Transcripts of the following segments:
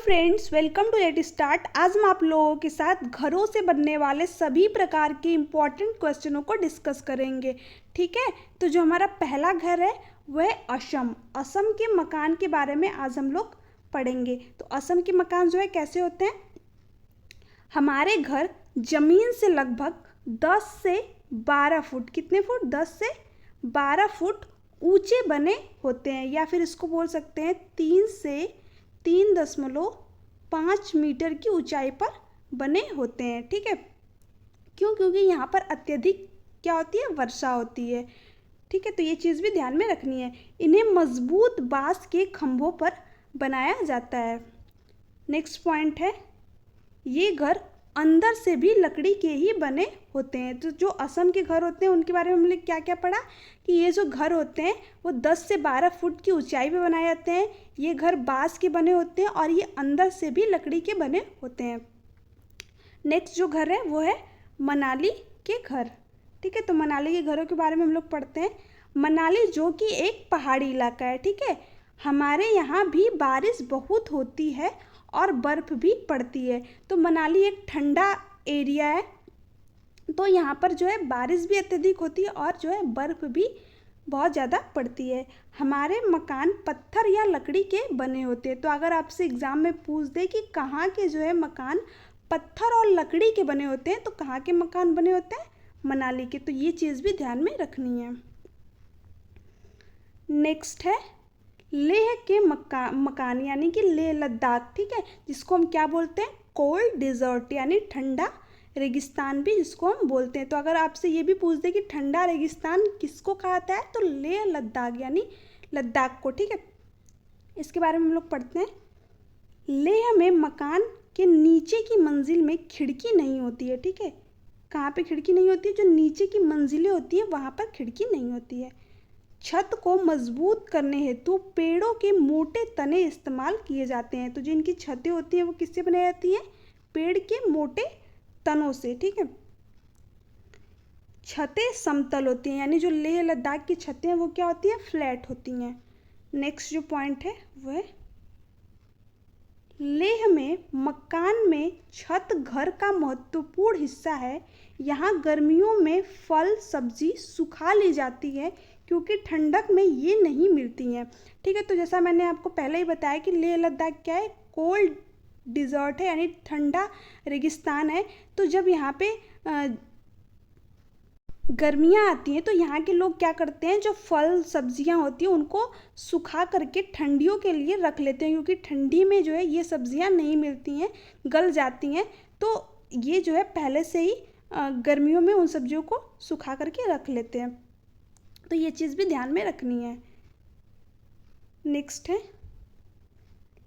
Friends, welcome to let start. आज हम आप लोगों के साथ घरों से बनने वाले सभी प्रकार के इम्पॉर्टेंट क्वेश्चनों को डिस्कस करेंगे। ठीक है, तो जो हमारा पहला घर है वह है असम। असम के मकान के बारे में आज हम लोग पढ़ेंगे। तो असम के मकान जो है कैसे होते हैं। हमारे घर जमीन से लगभग 10 से 12 फुट, कितने फुट, 10 से 12 फुट ऊंचे बने होते हैं, या फिर इसको बोल सकते हैं 3 से 3.5 मीटर की ऊंचाई पर बने होते हैं। ठीक है, क्यों? क्योंकि यहाँ पर अत्यधिक क्या होती है, वर्षा होती है। ठीक है, तो ये चीज़ भी ध्यान में रखनी है। इन्हें मजबूत बांस के खंभों पर बनाया जाता है। नेक्स्ट पॉइंट है, ये घर अंदर से भी लकड़ी के ही बने होते हैं। तो जो असम के घर होते हैं उनके बारे में हमने क्या क्या पढ़ा कि ये जो घर होते हैं वो 10 से 12 फुट की ऊंचाई पे बनाए जाते हैं। ये घर बांस के बने होते हैं और ये अंदर से भी लकड़ी के बने होते हैं। नेक्स्ट जो घर है वो है मनाली के घर। ठीक है, तो मनाली के घरों के बारे में हम लोग पढ़ते हैं। मनाली जो कि एक पहाड़ी इलाका है। ठीक है, हमारे यहाँ भी बारिश बहुत होती है और बर्फ़ भी पड़ती है। तो मनाली एक ठंडा एरिया है, तो यहाँ पर जो है बारिश भी अत्यधिक होती है और जो है बर्फ़ भी बहुत ज़्यादा पड़ती है। हमारे मकान पत्थर या लकड़ी के बने होते हैं। तो अगर आपसे एग्ज़ाम में पूछ दे कि कहाँ के जो है मकान पत्थर और लकड़ी के बने होते हैं, तो कहाँ के मकान बने होते हैं, मनाली के। तो ये चीज़ भी ध्यान में रखनी है। नेक्स्ट है लेह के मकान यानी कि लेह लद्दाख। ठीक है, जिसको हम क्या बोलते हैं, कोल्ड डिजर्ट यानी ठंडा रेगिस्तान भी जिसको हम बोलते हैं। तो अगर आपसे ये भी पूछ दे कि ठंडा रेगिस्तान किसको कहा जाता है, तो लेह लद्दाख यानी लद्दाख को। ठीक है, इसके बारे में हम लोग पढ़ते हैं। लेह में मकान के नीचे की मंजिल में खिड़की नहीं होती है। ठीक है, कहाँ पे खिड़की नहीं होती है, जो नीचे की मंजिलें होती है वहाँ पर खिड़की नहीं होती है। छत को मजबूत करने हेतु पेड़ों के मोटे तने इस्तेमाल किए जाते हैं। तो जो इनकी छतें होती हैं वो किससे बनाई जाती हैं, पेड़ के मोटे तनों से। ठीक है, छतें समतल होती हैं, यानी जो लेह लद्दाख की छतें हैं वो क्या होती हैं, फ्लैट होती हैं। नेक्स्ट जो पॉइंट है वो है लेह में मकान में छत घर का महत्वपूर्ण हिस्सा है। यहाँ गर्मियों में फल सब्जी सुखा ली जाती है क्योंकि ठंडक में ये नहीं मिलती हैं। ठीक है, तो जैसा मैंने आपको पहले ही बताया कि लेह लद्दाख क्या है, कोल्ड डिजर्ट है यानी ठंडा रेगिस्तान है। तो जब यहाँ पे गर्मियाँ आती हैं तो यहाँ के लोग क्या करते हैं, जो फल सब्जियाँ होती हैं उनको सुखा करके ठंडियों के लिए रख लेते हैं, क्योंकि ठंडी में जो है ये सब्जियाँ नहीं मिलती हैं, गल जाती हैं। तो ये जो है पहले से ही गर्मियों में उन सब्जियों को सुखा करके रख लेते हैं। तो ये चीज़ भी ध्यान में रखनी है। नेक्स्ट है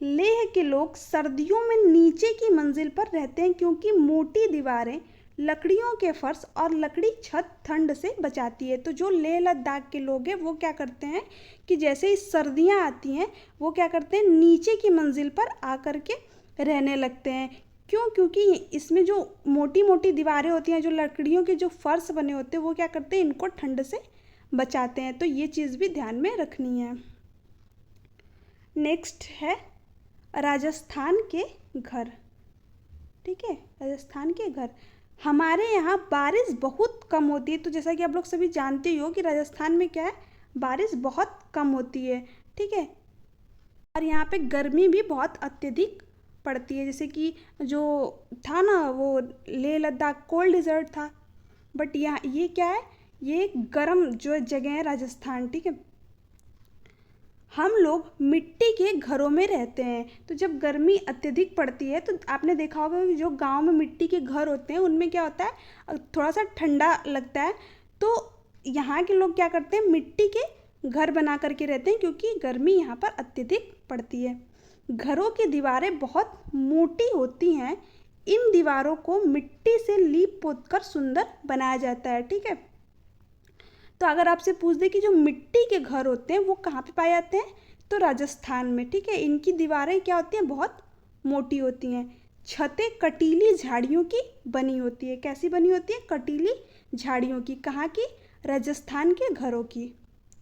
लेह के लोग सर्दियों में नीचे की मंजिल पर रहते हैं क्योंकि मोटी दीवारें, लकड़ियों के फर्श और लकड़ी छत ठंड से बचाती है। तो जो लेह लद्दाख के लोग हैं वो क्या करते हैं कि जैसे ही सर्दियाँ आती हैं वो क्या करते हैं, नीचे की मंजिल पर आकर के रहने लगते हैं। क्यों? क्योंकि इसमें जो मोटी मोटी दीवारें होती हैं, जो लकड़ियों के जो फर्श बने होते हैं वो क्या करते हैं, इनको ठंड से बचाते हैं। तो ये चीज़ भी ध्यान में रखनी है। नेक्स्ट है राजस्थान के घर। ठीक है, राजस्थान के घर। हमारे यहाँ बारिश बहुत कम होती है। तो जैसा कि आप लोग सभी जानते ही हो कि राजस्थान में क्या है, बारिश बहुत कम होती है। ठीक है, और यहाँ पे गर्मी भी बहुत अत्यधिक पड़ती है। जैसे कि जो था ना वो लेह लद्दाख कोल्ड डिजर्ट था, बट यहाँ ये क्या है, ये एक गर्म जो जगह है राजस्थान। ठीक है, हम लोग मिट्टी के घरों में रहते हैं। तो जब गर्मी अत्यधिक पड़ती है तो आपने देखा होगा कि जो गांव में मिट्टी के घर होते हैं उनमें क्या होता है, थोड़ा सा ठंडा लगता है। तो यहाँ के लोग क्या करते हैं, मिट्टी के घर बना करके रहते हैं क्योंकि गर्मी यहाँ पर अत्यधिक पड़ती है। घरों की दीवारें बहुत मोटी होती हैं। इन दीवारों को मिट्टी से लीप पोत कर सुंदर बनाया जाता है। ठीक है, तो अगर आपसे पूछ दे कि जो मिट्टी के घर होते हैं वो कहाँ पे पाए जाते हैं, तो राजस्थान में। ठीक है, इनकी दीवारें क्या होती हैं, बहुत मोटी होती हैं। छतें कटीली झाड़ियों की बनी होती है। कैसी बनी होती है, कटीली झाड़ियों की। कहाँ की, राजस्थान के घरों की।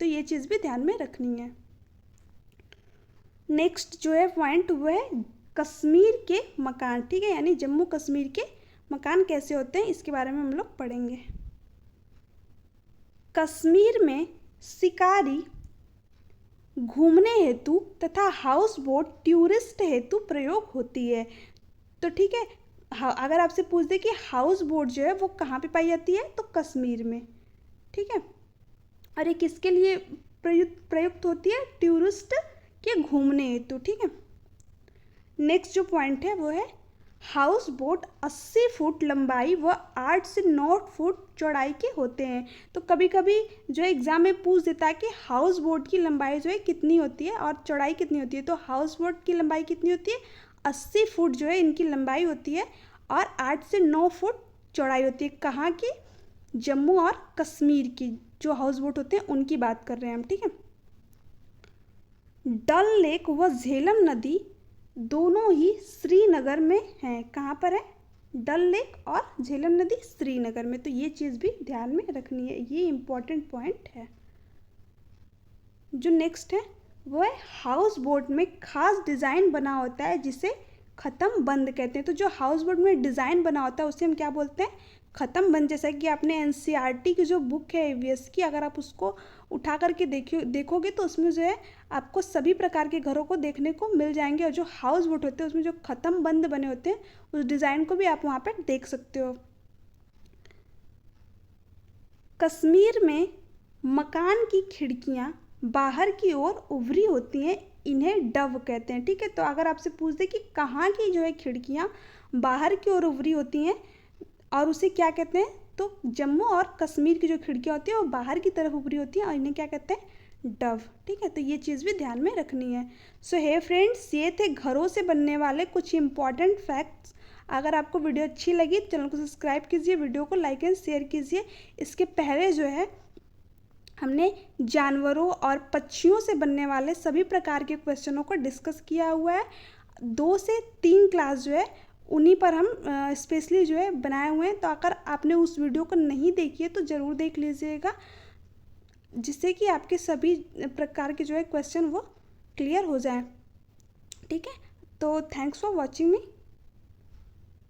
तो ये चीज़ भी ध्यान में रखनी है। नेक्स्ट जो है पॉइंट वो है कश्मीर के मकान, ठीक है, यानी जम्मू कश्मीर के मकान कैसे होते हैं इसके बारे में हम लोग पढ़ेंगे। कश्मीर में शिकारी घूमने हेतु तथा हाउस बोट टूरिस्ट हेतु प्रयोग होती है। तो ठीक है, अगर आपसे पूछ दे कि हाउस बोट जो है वो कहाँ पे पाई जाती है, तो कश्मीर में, ठीक है। और ये किसके लिए प्रयुक्त होती है, टूरिस्ट के घूमने हेतु, ठीक है। नेक्स्ट जो पॉइंट है वो है हाउस बोट 80 फुट लंबाई व 8 से 9 फुट चौड़ाई के होते हैं। तो कभी कभी जो है एग्जाम में पूछ देता है कि हाउस बोट की लंबाई जो है कितनी होती है और चौड़ाई कितनी होती है। तो हाउस बोट की लंबाई कितनी होती है, 80 फुट जो है इनकी लंबाई होती है और 8 से 9 फुट चौड़ाई होती है। कहाँ की, जम्मू और कश्मीर की जो हाउस बोट होते हैं उनकी बात कर रहे हैं हम, ठीक है। डल लेक व झेलम नदी दोनों ही श्रीनगर में हैं। कहाँ पर है, डल लेक और झेलम नदी श्रीनगर में। तो ये चीज़ भी ध्यान में रखनी है, ये इम्पॉर्टेंट पॉइंट है। जो नेक्स्ट है वो है हाउस बोट में खास डिज़ाइन बना होता है जिसे ख़त्म बंद कहते हैं। तो जो हाउस बोट में डिज़ाइन बना होता है उसे हम क्या बोलते हैं, ख़त्म बंद। जैसा कि आपने एनसीईआरटी की जो बुक है ईवीएस की, अगर आप उसको उठा करके देखोगे तो उसमें जो है आपको सभी प्रकार के घरों को देखने को मिल जाएंगे। और जो हाउस बोट होते हैं उसमें जो ख़त्म बंद बने होते हैं उस डिज़ाइन को भी आप वहाँ पर देख सकते हो। कश्मीर में मकान की खिड़कियाँ बाहर की ओर उभरी होती हैं, इन्हें डव कहते हैं, ठीक है। तो अगर आपसे पूछ दे कि कहाँ की जो है खिड़कियाँ बाहर की ओर उभरी होती हैं और उसे क्या कहते हैं, तो जम्मू और कश्मीर की जो खिड़कियाँ होती हैं वो बाहर की तरफ उभरी होती हैं और इन्हें क्या कहते हैं, डव, ठीक है। तो ये चीज़ भी ध्यान में रखनी है। सो हे फ्रेंड्स, ये थे घरों से बनने वाले कुछ इंपॉर्टेंट फैक्ट्स। अगर आपको वीडियो अच्छी लगी तो चैनल को सब्सक्राइब कीजिए, वीडियो को लाइक एंड शेयर कीजिए। इसके पहले जो है हमने जानवरों और पक्षियों से बनने वाले सभी प्रकार के क्वेश्चनों को डिस्कस किया हुआ है। 2 से 3 क्लास जो है उन्हीं पर हम स्पेशली जो है बनाए हुए हैं। तो अगर आपने उस वीडियो को नहीं देखी है तो ज़रूर देख लीजिएगा, जिससे कि आपके सभी प्रकार के जो है क्वेश्चन वो क्लियर हो जाए, ठीक है। तो थैंक्स फॉर वॉचिंग मी।